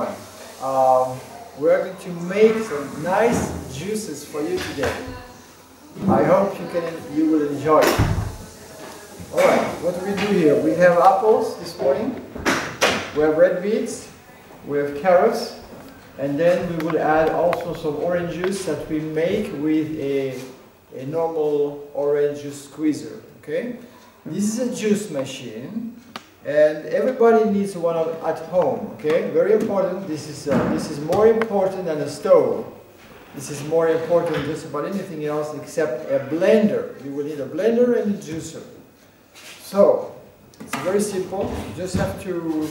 everyone. We're going to make some nice juices for you today. I hope you will enjoy it. Alright, what do we do here? We have apples this morning, we have red beets, we have carrots, and then we will add also some orange juice that we make with a normal orange juice squeezer. Okay? This is a juice machine, and everybody needs one at home. Okay? Very important. This is more important than a stove. This is more important than just about anything else except a blender. You will need a blender and a juicer. So it's very simple. You just have to,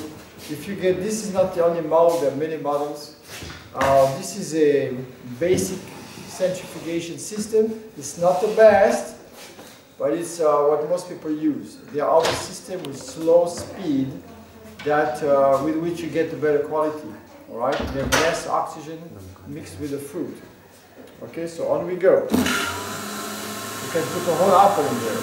if you get, this is not the only model. There are many models. This is a basic centrifugation system. It's not the best, but it's what most people use. There are other systems with slow speed that with which you get the better quality. All right, they have less oxygen mixed with the fruit. Okay, so on we go. You can put the whole apple in there.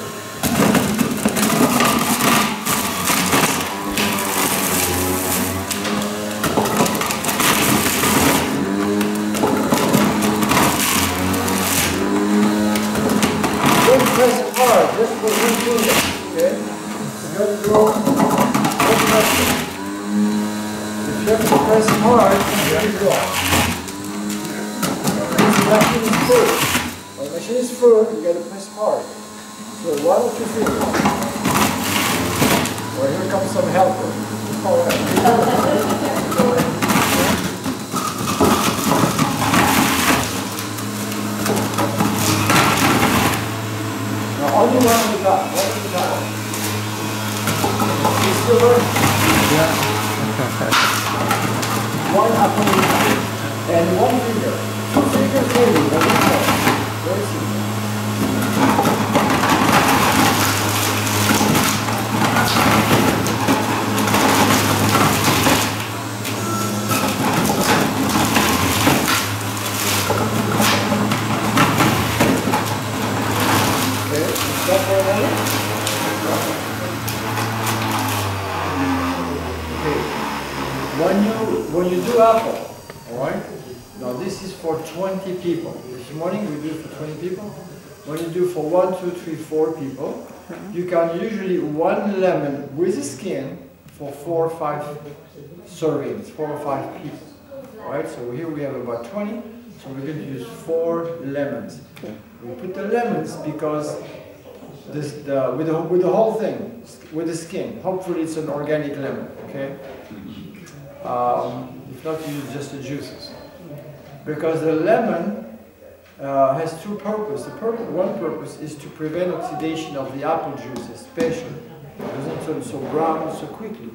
Press it hard, just for one finger, okay? You have to go one pressing. If you have to press hard, you have to go. The machine is full. When the machine is full, you got to press hard. So one or two fingers. Well, here comes some helper. All right. Only one at a time, one at a time. You still learning? Yeah. One apple at a time. And one finger. Two fingers maybe, but one more. Very simple. When you do apple, alright? Now this is for 20 people. This morning we do it for 20 people. When you do for 1, 2, 3, 4 people, you can usually 1 lemon with the skin for 4 or 5 servings, 4 or 5 pieces. Alright, so here we have about 20, so we're going to use 4 lemons. We put the lemons because this, with the whole thing, with the skin, hopefully it's an organic lemon, okay? If not, you use just the juices. Because the lemon has two purposes. One purpose is to prevent oxidation of the apple juice, especially. It doesn't turn so brown so quickly.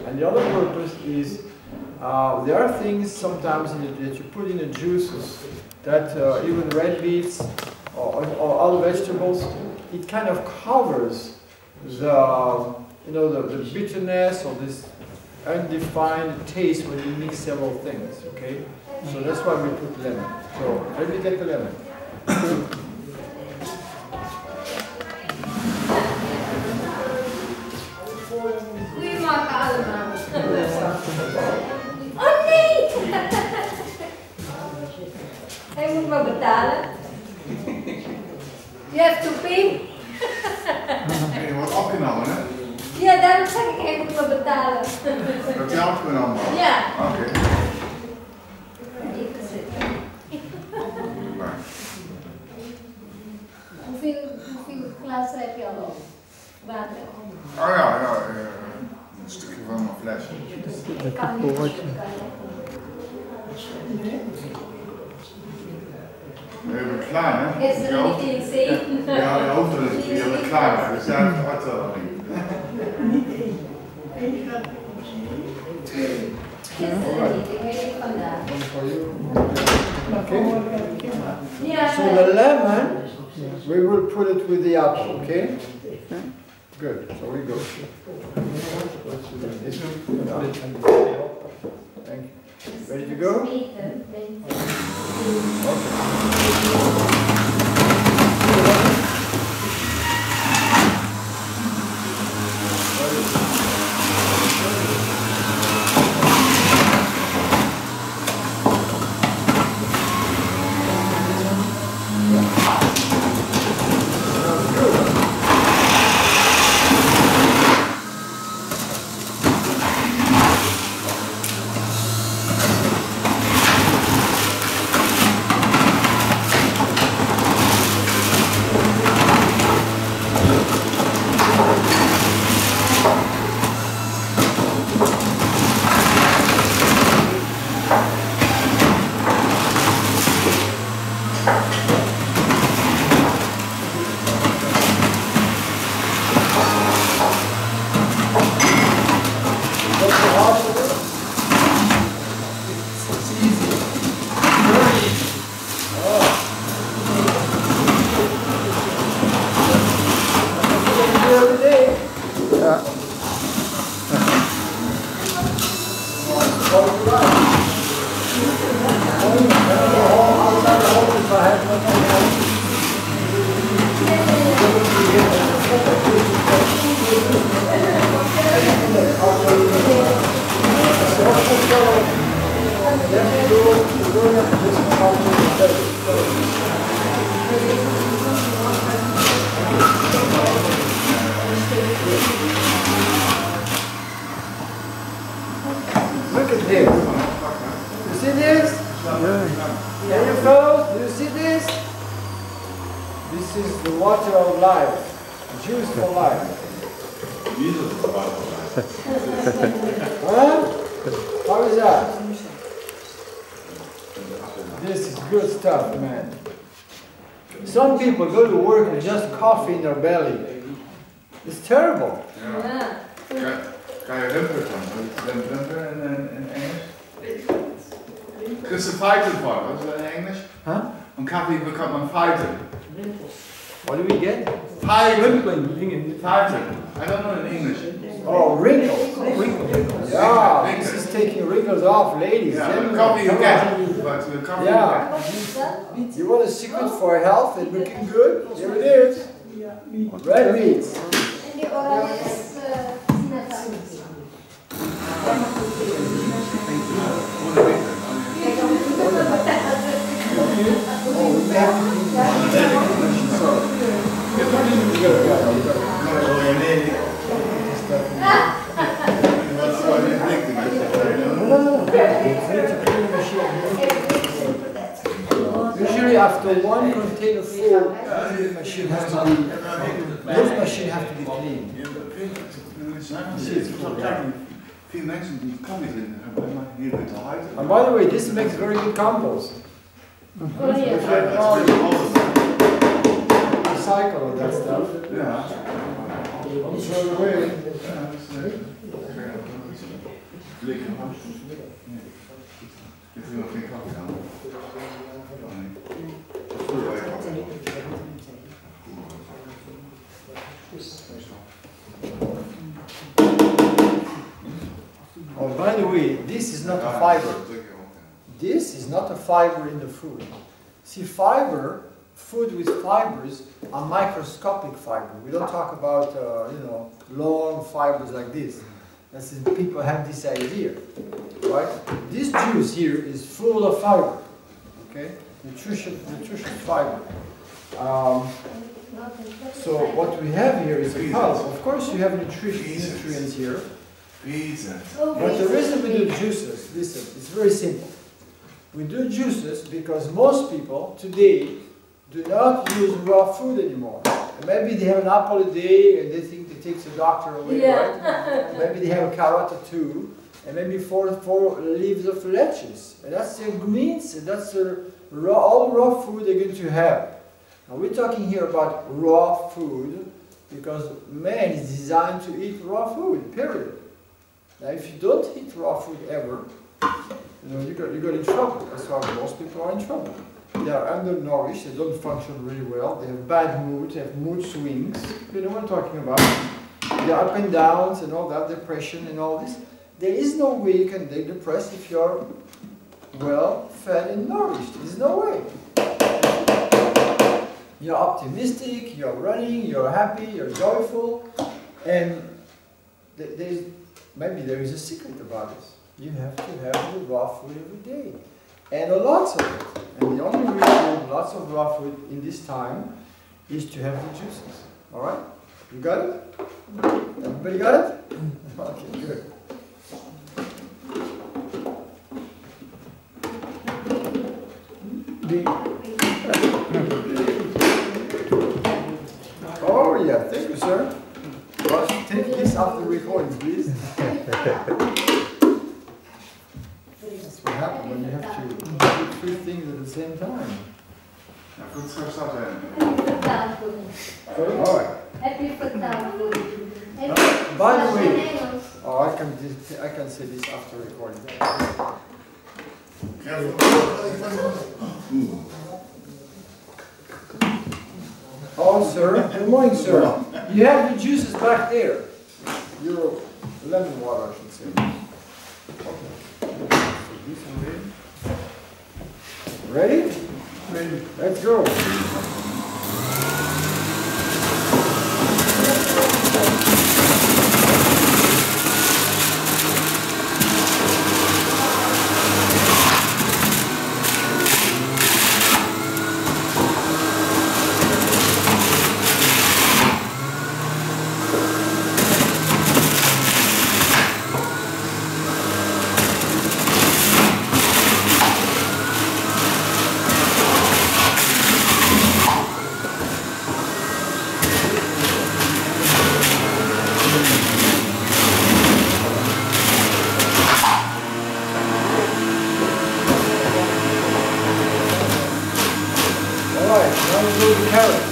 And the other purpose is there are things sometimes that you put in the juices that even red beets or other vegetables, it kind of covers the the bitterness or this undefined taste when you mix several things, okay? So that's why we put lemon. So let me get the lemon. Goeie maken allemaal. Oh nee! Hij moet maar betalen. You have to pay. Je wordt opgenomen, hè? Ja, daarom zeg ik, hij moet maar betalen. Heb je opgenomen? Ja. Oké. Even zitten. Hoeveel glazen heb je al op? Water? Oh ja, een stukje van mijn fles. Ik kan niet. We hebben het klaar, hè? Is er niet in zee? Ja, je hoeft er niet. We hebben het klaar. We zijn het hard wel niet. Okay. So the lemon, we will put it with the apple, okay? Good. So we go. Thank you. Ready to go? Okay. Then we go to this part of the belly. Look at this. You see this? Can you fellows, do you see this? This is the water of life. Juice for life. Huh? How is that? This is good stuff, man. Some people go to work with just coffee in their belly. It's terrible. Ja. Kan je rumper dan? Rumper in Engels? Kus een fighter voor, wat is dat in Engels? Huh? Een koffie bekomt een fighter. What do we get? Fighter. Fighter. I don't know in English. Oh, wrinkles. Yeah, this is taking wrinkles off, ladies. Yeah, gentlemen. coffee you Come get. on. But the coffee Yeah. You want a secret for health and looking good? Here it is. Red beets. En die oranje is sinaasappel. Oh, we have to clean the sorry. Usually after one container full, the machine has to be, this machine has to be cleaned. Veel mensen die koffie drinken hebben hier met de huid. And by the way, this makes very good compost. Recycle all that stuff. Ja. Throw it away. Lekker. Ik heb nog geen koffie aan. Oh, by the way, this is not a fiber. This is not a fiber in the food. See, fiber, food with fibers are microscopic fiber. We don't talk about, long fibers like this. That's people have this idea, right? This juice here is full of fiber, okay? Nutritious fiber. So what we have here is a pulp. Of course, you have nutrients here. But the reason we do juices, listen, it's very simple. We do juices because most people today do not use raw food anymore. And maybe they have an apple a day and they think it takes a doctor away, right? Maybe they have a carrot or two, and maybe four leaves of lettuce. And that's their greens, and that's all raw food they're going to have. Now we're talking here about raw food because man is designed to eat raw food, period. Now if you don't eat raw food ever, you got in trouble. That's why most people are in trouble. They are undernourished, they don't function really well, they have bad mood, they have mood swings. You know what I'm talking about? They're up and downs and all that, depression and all this. There is no way you can get depressed if you're well fed and nourished. There's no way. You're optimistic, you're running, you're happy, you're joyful, and maybe there is a secret about this. You have to have the raw food every day, and lots of it. And the only way to have lots of raw food in this time is to have the juices. All right? You got it? Everybody got it? Okay, good. Oh yeah, thank you, sir. Well, take this off the recording, please. That's what happens when you have to do three things at the same time. All right. By the way, I can say this after recording. Oh, sir. Good morning, sir. You have the juices back there. Your lemon water, I should say. Okay. Ready? Ready. Let's go. Now we do the carrots.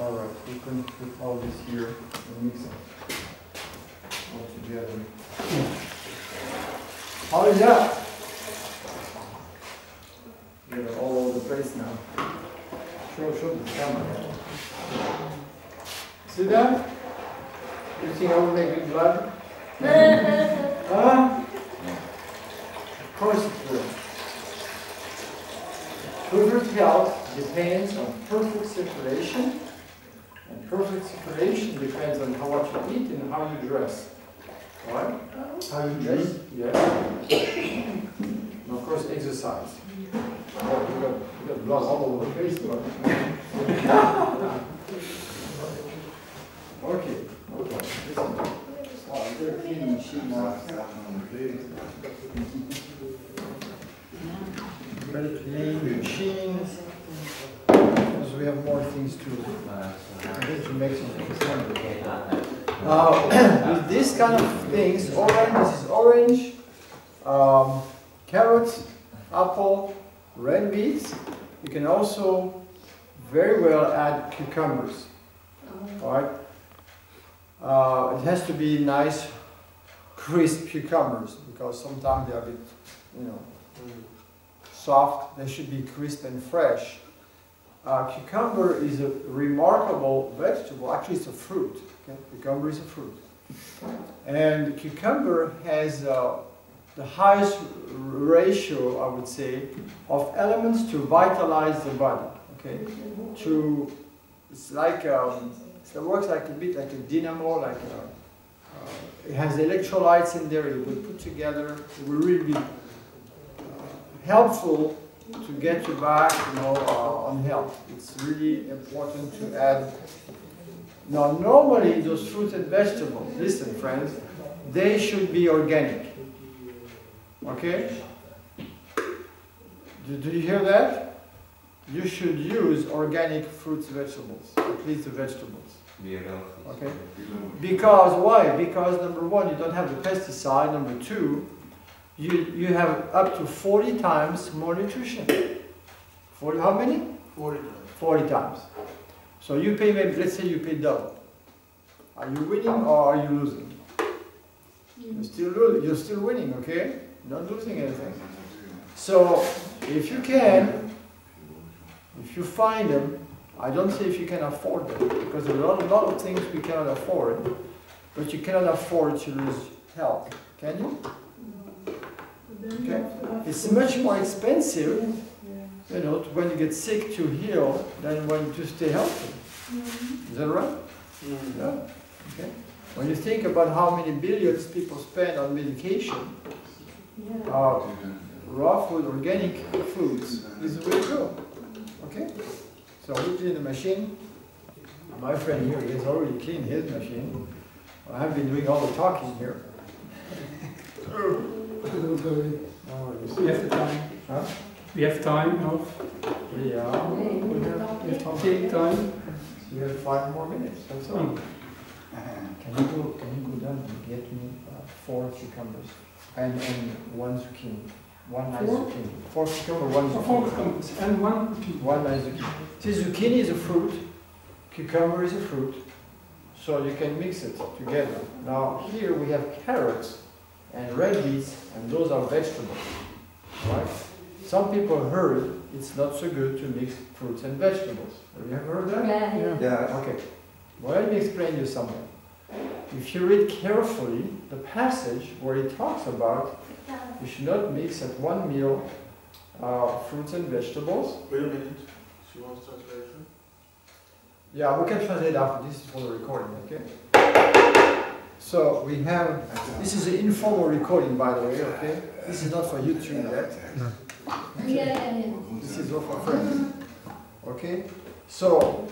Alright, we're going to put all this here and mix it all together. How is that? You're all over the place now. Show the camera. See that? You think I will make it blood? Huh? Of course it will. Perfect health depends on perfect separation, and perfect separation depends on what you eat and how you dress. Right? How you dress? Yeah. And of course, exercise. Oh, you got blood all over the face, but. Okay. Oh, they're cleaning machine now. Very clean machines. Because we have more things to make some things. With this kind of things, this is orange, carrots, apple, red beets. You can also very well add cucumbers. Alright? It has to be nice, crisp cucumbers because sometimes they are a bit, soft. They should be crisp and fresh. Cucumber is a remarkable vegetable. Actually, it's a fruit. Okay? Cucumber is a fruit. And cucumber has the highest ratio, I would say, of elements to vitalize the body. Okay? It's like it works like a bit like a dynamo. It has electrolytes in there. It will put together. It will really be helpful to get you back, on health. It's really important to add. Now, normally those fruits and vegetables, listen, friends, they should be organic. Okay? Do you hear that? You should use organic fruits, vegetables, at least the vegetables. Okay? Because why? Because number one, you don't have the pesticide. Number two, you have up to 40 times more nutrition. 40, how many? 40 times. 40 times. So you pay, maybe, let's say you pay double. Are you winning or are you losing? You're still winning, okay? Not losing anything. So if you can, if you find them, I don't say if you can afford them, because there are a lot of things we cannot afford, but you cannot afford to lose health, can you? Okay. It's much more expensive, when you get sick to heal than when to stay healthy. Is that right? Yeah. Okay. When you think about how many billions people spend on medication, raw food, organic foods is the way to go. Okay. So we put it in the machine. My friend here, he has already cleaned his machine. I've been doing all the talking here. We have the time. Huh? We have time, no? Yeah. We have to take time. We have 5 more minutes, that's all. Can you go down and get me 4 cucumbers and 1 zucchini? 1 nice zucchini. 4 cucumbers, 1 zucchini. 4 cucumbers and 1 zucchini. 1 nice zucchini. See, zucchini is a fruit, cucumber is a fruit, so you can mix it together. Now here we have carrots and red beets, and those are vegetables, right? Some people heard it's not so good to mix fruits and vegetables. Have you ever heard that? Yeah. Okay. Well, let me explain you something. If you read carefully the passage where it talks about you should not mix at one meal fruits and vegetables. Wait a minute. She wants translation. Yeah, we can translate after this for the recording, okay? So we have, this is an informal recording, by the way, okay? This is not for YouTube yet. Yeah. This is all for friends. Okay? So,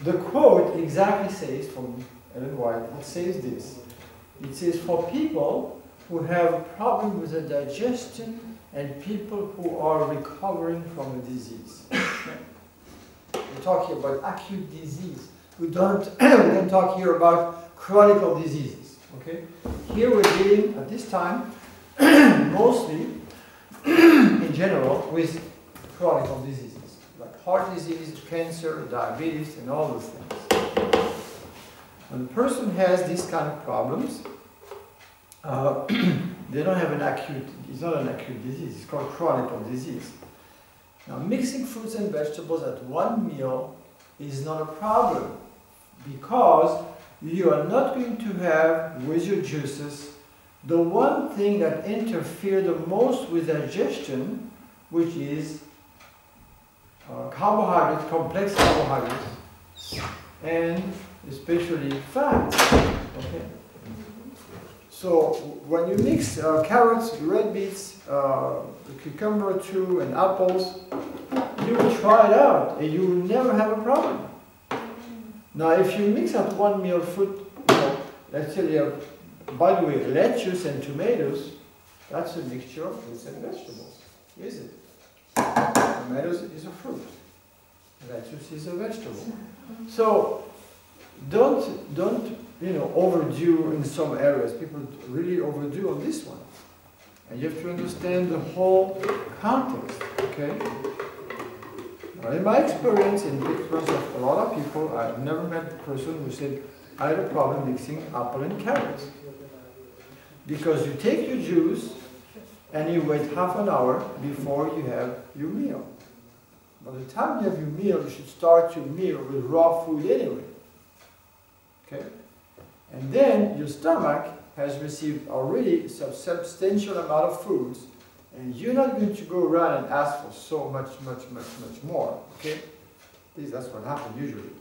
the quote exactly says from Ellen White, it says this. It says, for people who have problems with the digestion and people who are recovering from a disease. We're talking about acute disease. We don't talk here about chronic diseases. Okay? Here we're dealing at this time mostly in general with chronic diseases like heart disease, cancer, diabetes, and all those things. When a person has these kind of problems, they don't have an acute, it's not an acute disease, it's called chronic disease. Now, mixing fruits and vegetables at one meal is not a problem because you are not going to have with your juices the one thing that interferes the most with digestion, which is carbohydrates, complex carbohydrates, and especially fat. Okay. So when you mix carrots, red beets, cucumber too, and apples, you will try it out and you will never have a problem. Now if you mix at one meal fruit, let's say you have, by the way, lettuce and tomatoes, that's a mixture of fruits and vegetables, is it? Tomatoes is a fruit. Lettuce is a vegetable. So don't overdo in some areas. People really overdo on this one. And you have to understand the whole context, okay? Now, in my experience, in the experience of a lot of people, I've never met a person who said, I had a problem mixing apple and carrots. Because you take your juice and you wait half an hour before you have your meal. By the time you have your meal, you should start your meal with raw food anyway. Okay? And then your stomach has received already a substantial amount of foods, and you're not going to go around and ask for so much more. Okay? That's what happens usually.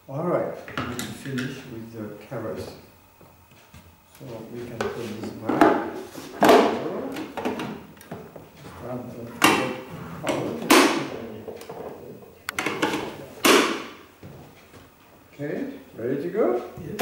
Alright, we need to finish with the carrots. So we can put this back. Okay, ready to go? Yes.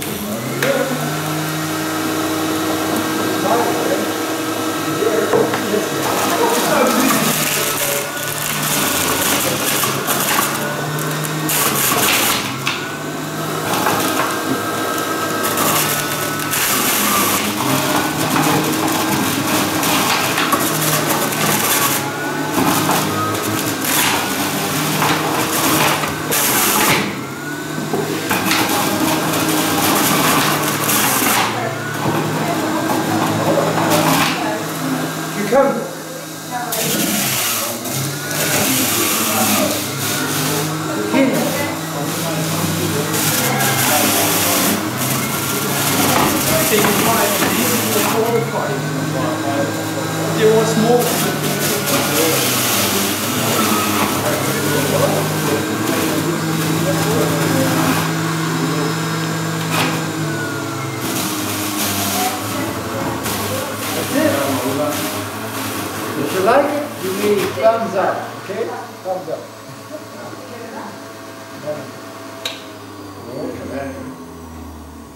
If you like it, you need thumbs up, okay? Thumbs up.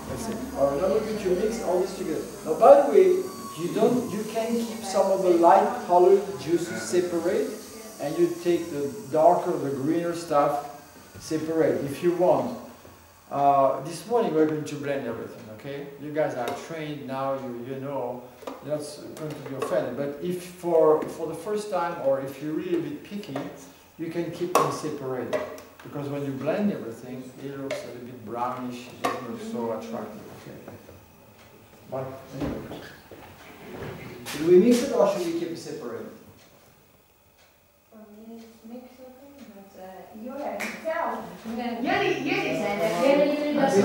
That's it. Alright, now look at you mix all this together. Now by the way, you can keep some of the light colored juices separate and you take the darker, the greener stuff separate if you want. This morning we're going to blend everything, okay? You guys are trained now, you know that's going to be offended. But if for the first time or if you're really a bit picky, you can keep them separated. Because when you blend everything, it looks a little bit brownish, it doesn't look so attractive, okay? But anyway. Should we mix it or should we keep it separated? Jullie zijn er. Jullie dat is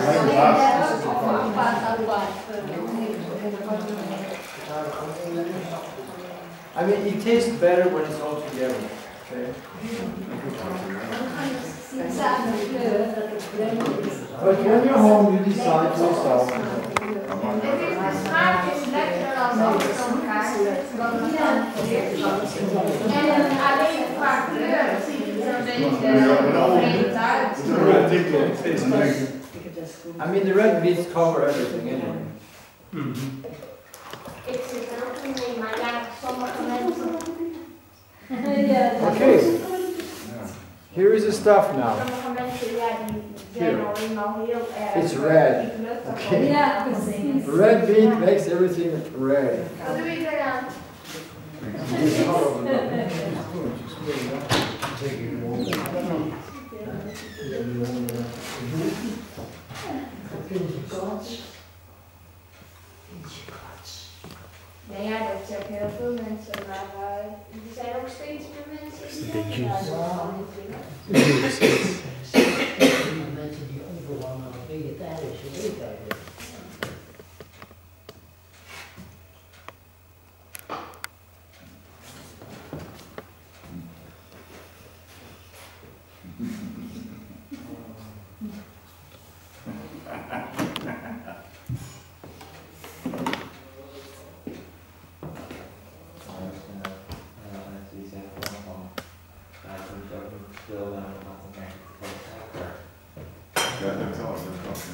I mean, it tastes better when it's all together, okay? But when you're home, you decide yourself. De smaak is lekkerder als alles van elkaar. En alleen qua kleur ziet het er een beetje vreemd uit. I mean, the red beets cover everything anyway. Ik zit er ook niet mee, maar ja, sommige mensen. Okay, here is the stuff now. Sommige mensen, ja, die zijn al eenmaal heel erg. It's red. Okay. Ja, precies. Red beet makes everything red. Wat doe je eraan? Nou ja, dat zeggen heel veel mensen, maar er zijn ook steeds meer mensen die mensen die onverwarmde vegetarische eten hebben.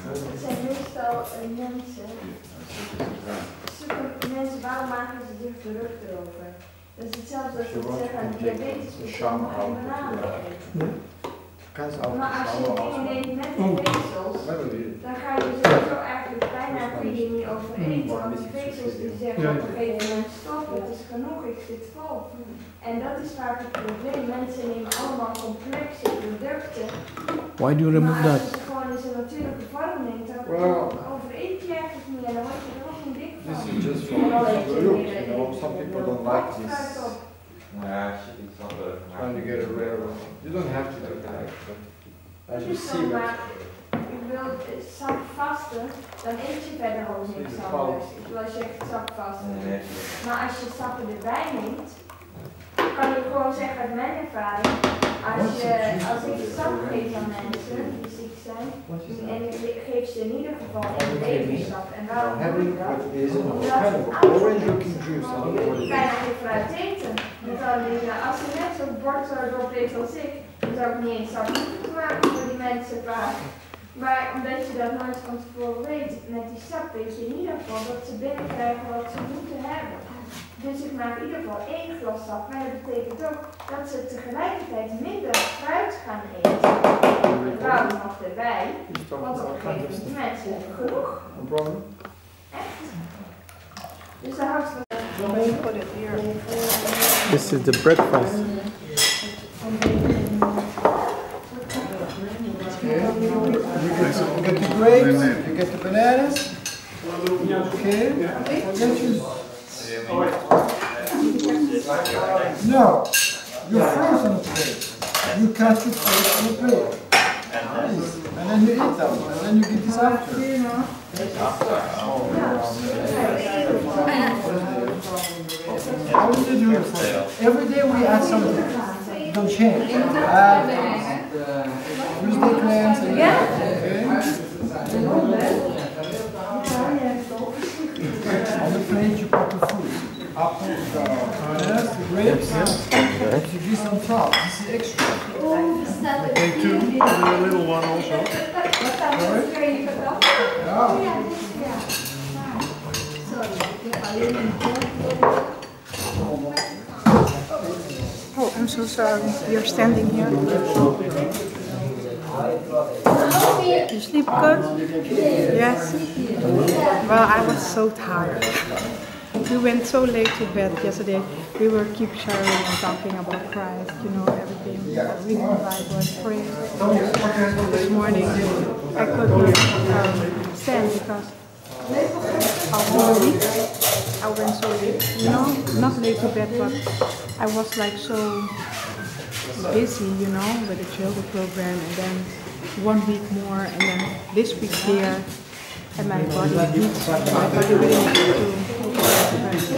Het zijn meestal mensen, mensen, waarom maken ze zich druk erover? Dat is hetzelfde als ze zeggen aan diabetes, dus je mag geen bananen eten. Maar als je dingen neemt met die vezels, dan ga je sowieso eigenlijk bijna je niet over eten. Want die vezels die zeggen op een gegeven moment stop, het is genoeg, ik zit vol. En dat is vaak het probleem. Mensen nemen allemaal complexe producten. Why do you remove Maar that? als je het gewoon in zijn natuurlijke vorm neemt, dan overeet je eigenlijk niet en dan word je er nog niet dik van. This is just for the look, you know. Some people don't like this. Trying to get a rare one. You don't have to do that, but as you see that. Ik wil sap vasten, dan eet je verder ook niks anders. Zoals je echt sap vasten. Maar als je sappen erbij neemt, kan ik gewoon zeggen uit mijn ervaring, als ik sap geef aan mensen die ziek zijn, en ik geef ze in ieder geval een levensap. En waarom doe ik dat? Omdat ze bijna geen fruit eten. Als ze net zo'n bord erop eet als ik, dan zou ik niet eens sap moeten maken voor die mensen vaak. Maar omdat je dat nooit van tevoren weet, met die sap weet je in ieder geval dat ze binnenkrijgen wat ze moeten hebben. Dus ik maak in ieder geval 1 glas sap, maar dat betekent ook dat ze tegelijkertijd minder fruit gaan eten. Rauw nog erbij, want op een gegeven moment die mensen hebben genoeg. Echt. Dus daar houdt van. This is the breakfast. You get the grapes, you get the bananas. Okay. No, you freeze on the plate. You cut your plate on the plate. Nice. And then you eat them, and then you get this after. How do you do it? Every day we add something. Don't change. Tuesday clams and okay. On the plate you put the fruit. Apples, bananas, the grapes, and you this on top. This is extra. Take two, the little one also. Oh, I'm so sorry. You're standing here. You sleep good? Yes. Well, I was so tired. We went so late to bed yesterday. We were keep sharing and talking about Christ, you know, everything. Reading the Bible and praying. This morning I couldn't stand because of the week I went so late, you know, not late to bed, but I was like so busy, you know, with the children program, and then 1 week more, and then this week here, and my body needs, my body really needs to rest.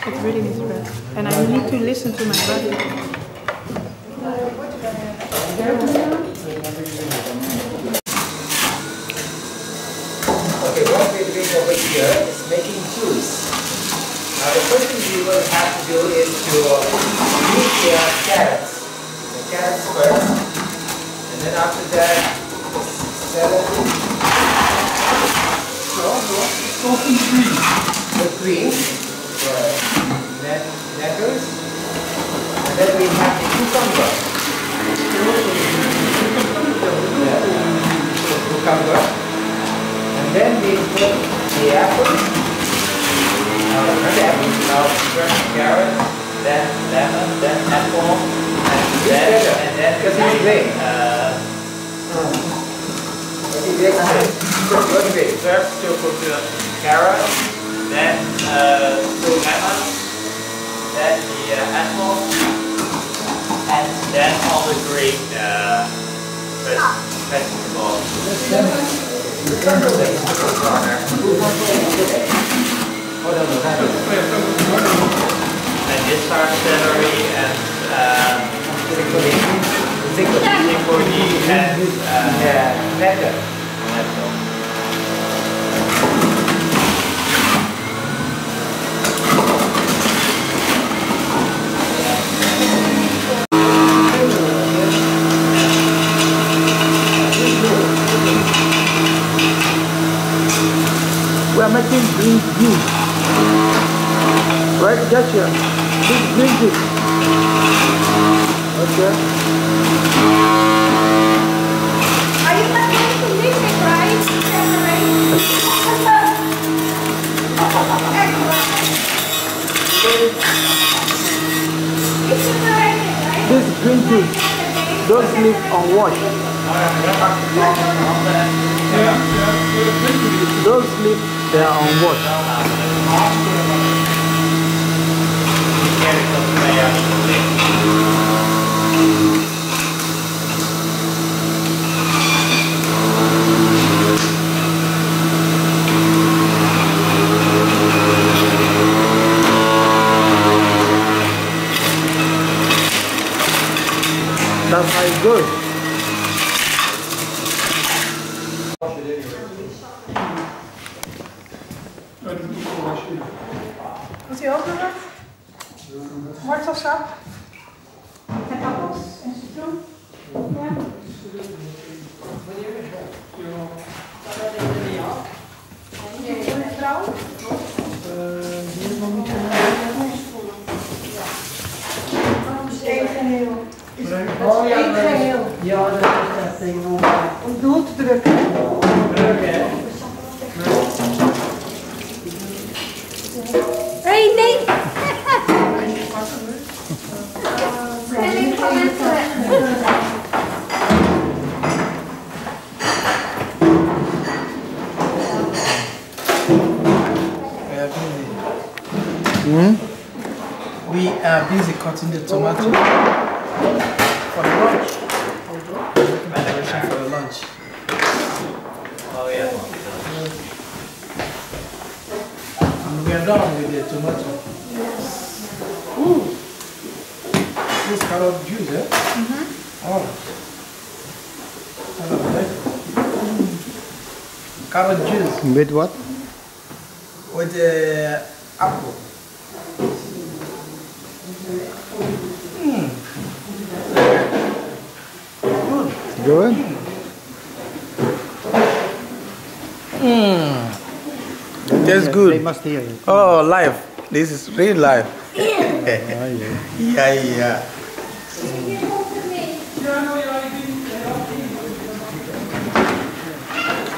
It really needs rest, and I need to listen to my body. Okay, what we're doing over here is making juice. Now the first thing we will have to do is to use the carrots. The carrots first, and then after that, celery. The green, then lettuce, and then we have the cucumber. Cucumber. And then we put the apple, now first carrot, then lemon, then apple, and then because it's green. First to put the carrot, then 2 lemons, then the apple, and then all the green vegetables. And this are celery and zicconi and maken. We are making green juice. Right, gotcha. Green juice. Okay. Are you not going to leave me, right? This green juice, those leaves unwashed. Those leaves, they are unwashed. That's how it goes. Moet hij ook nog wat? Wortelsap. En appels en citroen. Ja. En trouw. Eén geheel. Oh ja, Eén geheel. ja, dat is dat ding. Om doel te drukken. Hey, nee! We are busy cutting the tomato for the lunch. Preparation for the lunch. Oh yeah. And we are done with the tomato. Ooh. This carrot juice, eh? Oh. Carrot juice With what? with the apple. Good. That's They good. must hear it. Oh, live. This is real live. Yeah. Yeah.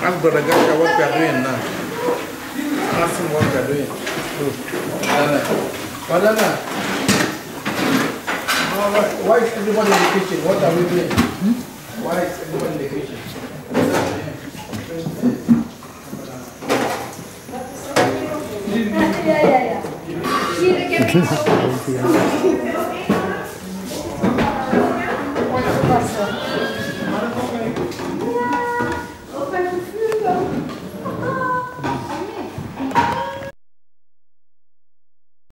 Ask Brother Gasha what we are doing now. Ask him what we are doing. Banana. Why is everybody in the kitchen? What are we doing? Why is everybody in the kitchen? Ja. Zie je, ik heb het al.